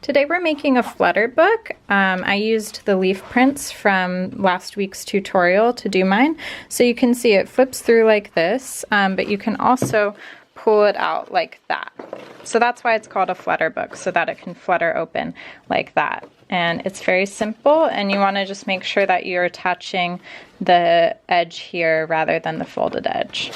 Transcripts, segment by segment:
Today we're making a Flutter book. I used the leaf prints from last week's tutorial to do mine. So you can see it flips through like this, but you can also pull it out like that. So that's why it's called a Flutter book, so that it can flutter open like that. And it's very simple, and you want to just make sure that you're attaching the edge here rather than the folded edge.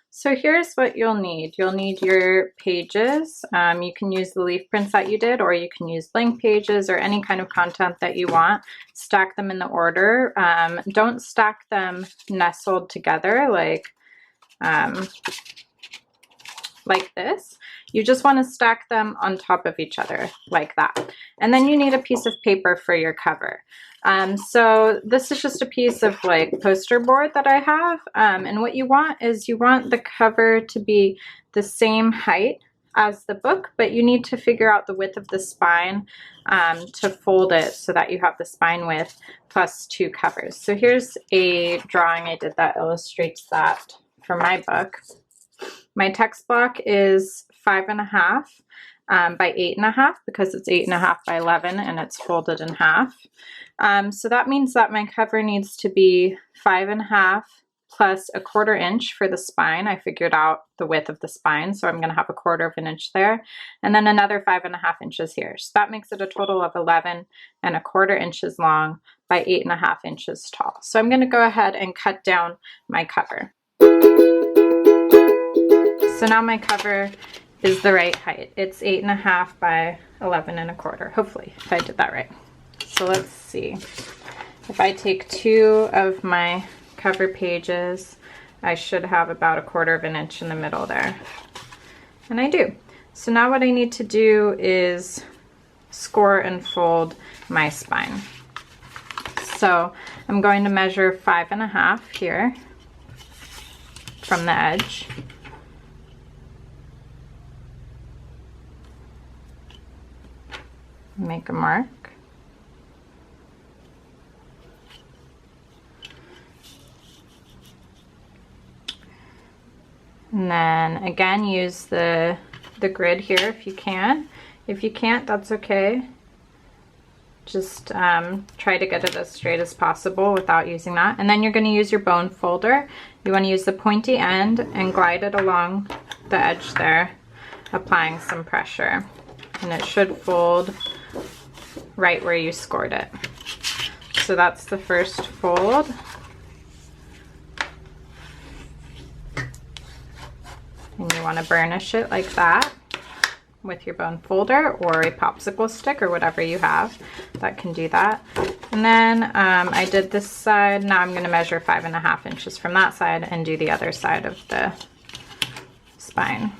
So here's what you'll need. You'll need your pages. You can use the leaf prints that you did, or you can use blank pages or any kind of content that you want. Stack them in the order. Don't stack them nestled together like this. You just want to stack them on top of each other like that. And then you need a piece of paper for your cover. So this is just a piece of like poster board that I have. And what you want is you want the cover to be the same height as the book, but you need to figure out the width of the spine to fold it so that you have the spine width plus 2 covers. So here's a drawing I did that illustrates that for my book. My text block is 5.5 by 8.5 because it's 8.5 by 11 and it's folded in half. So that means that my cover needs to be 5.5 plus 1/4 inch for the spine. I figured out the width of the spine, so I'm going to have 1/4 inch there, and then another 5.5 inches here. So that makes it a total of 11.25 inches long by 8.5 inches tall. So I'm going to go ahead and cut down my cover. So now my cover is the right height. It's 8.5 by 11.25, hopefully, if I did that right. So let's see. If I take 2 of my cover pages, I should have about 1/4 inch in the middle there. And I do. So now what I need to do is score and fold my spine. So I'm going to measure 5.5 here from the edge. Make a mark. And then again, use the grid here if you can. If you can't, that's okay. Just try to get it as straight as possible without using that. And then you're going to use your bone folder. You want to use the pointy end and glide it along the edge there, applying some pressure. And it should fold right where you scored it. So that's the first fold. And you want to burnish it like that with your bone folder or a popsicle stick or whatever you have that can do that. And then I did this side. Now I'm going to measure 5.5 inches from that side and do the other side of the spine.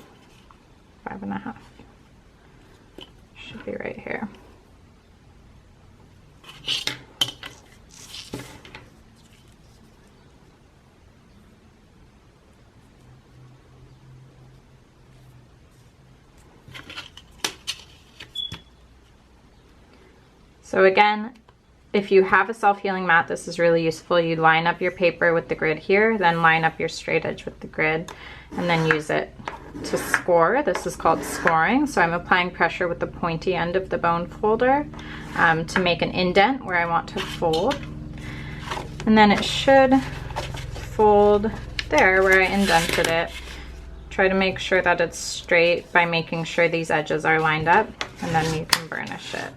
5.5. Should be right here. So again, if you have a self-healing mat, this is really useful. You line up your paper with the grid here, then line up your straight edge with the grid, and then use it to score. This is called scoring. So I'm applying pressure with the pointy end of the bone folder to make an indent where I want to fold. And then it should fold there where I indented it. Try to make sure that it's straight by making sure these edges are lined up, and then you can burnish it.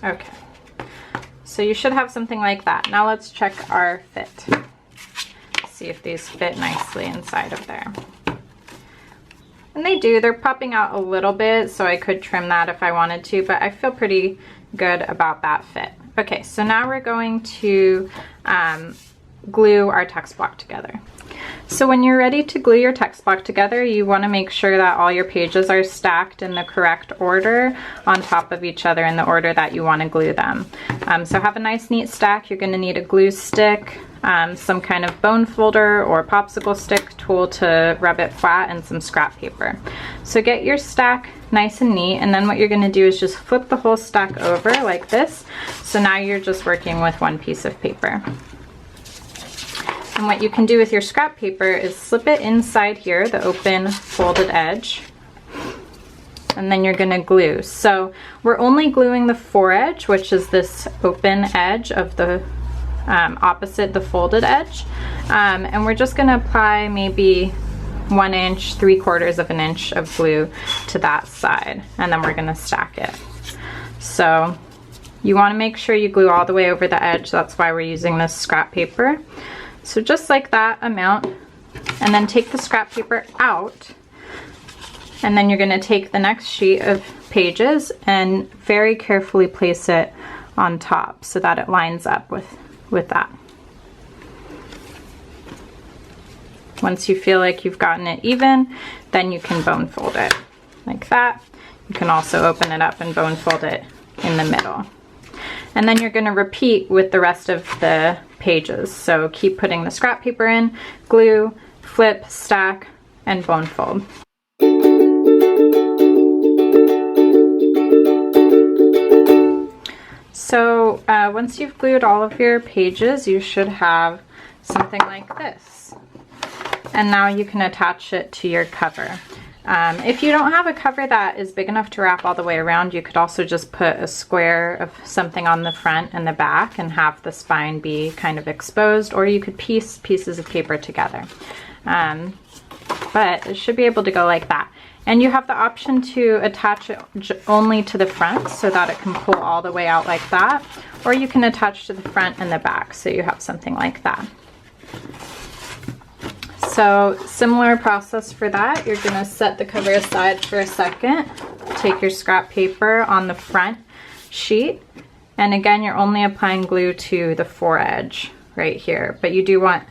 Okay, so you should have something like that. Now let's check our fit. See if these fit nicely inside of there. And they do. They're popping out a little bit, so I could trim that if I wanted to, but I feel pretty good about that fit. Okay, so now we're going to glue our text block together. So when you're ready to glue your text block together, you want to make sure that all your pages are stacked in the correct order on top of each other in the order that you want to glue them. So have a nice neat stack. You're going to need a glue stick, some kind of bone folder or popsicle stick tool to rub it flat, and some scrap paper. So get your stack nice and neat, and then what you're going to do is just flip the whole stack over like this. So now you're just working with one piece of paper. And what you can do with your scrap paper is slip it inside here, the open folded edge, and then you're going to glue. So we're only gluing the foredge, which is this open edge of the opposite the folded edge, and we're just going to apply maybe 1 inch, 3/4 of an inch of glue to that side, and then we're going to stack it. So you want to make sure you glue all the way over the edge. That's why we're using this scrap paper. So just like that amount, and then take the scrap paper out, and then you're going to take the next sheet of pages and very carefully place it on top so that it lines up with that. Once you feel like you've gotten it even, then you can bone fold it like that. You can also open it up and bone fold it in the middle. And then you're going to repeat with the rest of the pages. So keep putting the scrap paper in, glue, flip, stack, and bone fold. So once you've glued all of your pages, you should have something like this. And now you can attach it to your cover. If you don't have a cover that is big enough to wrap all the way around, you could also just put a square of something on the front and the back and have the spine be kind of exposed, or you could piece pieces of paper together. But it should be able to go like that. And you have the option to attach it only to the front so that it can pull all the way out like that, or you can attach to the front and the back so you have something like that. So similar process for that. You're going to set the cover aside for a second, take your scrap paper on the front sheet, and again you're only applying glue to the foredge right here, but you do want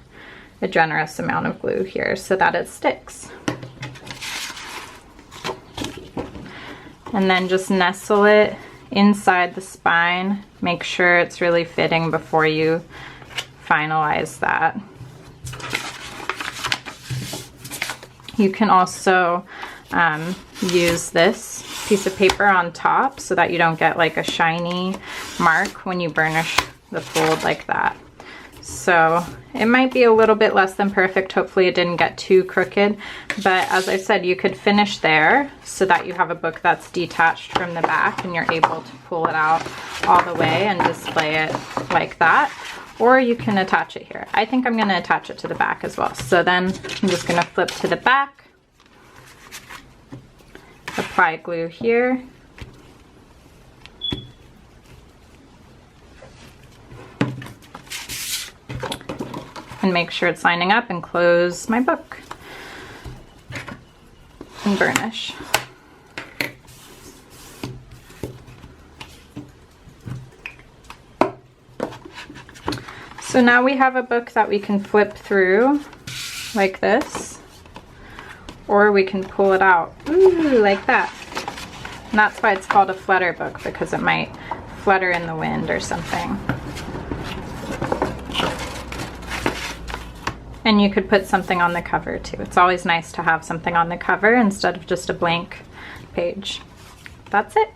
a generous amount of glue here so that it sticks. And then just nestle it inside the spine. Make sure it's really fitting before you finalize that. You can also use this piece of paper on top so that you don't get like a shiny mark when you burnish the fold like that. So it might be a little bit less than perfect. Hopefully it didn't get too crooked, but as I said, you could finish there so that you have a book that's detached from the back and you're able to pull it out all the way and display it like that. Or you can attach it here. I think I'm going to attach it to the back as well. So then I'm just going to flip to the back, apply glue here, and make sure it's lining up, and close my book and burnish. So now we have a book that we can flip through like this, or we can pull it out, ooh, like that. And that's why it's called a flutter book, because it might flutter in the wind or something. And you could put something on the cover too. It's always nice to have something on the cover instead of just a blank page. That's it.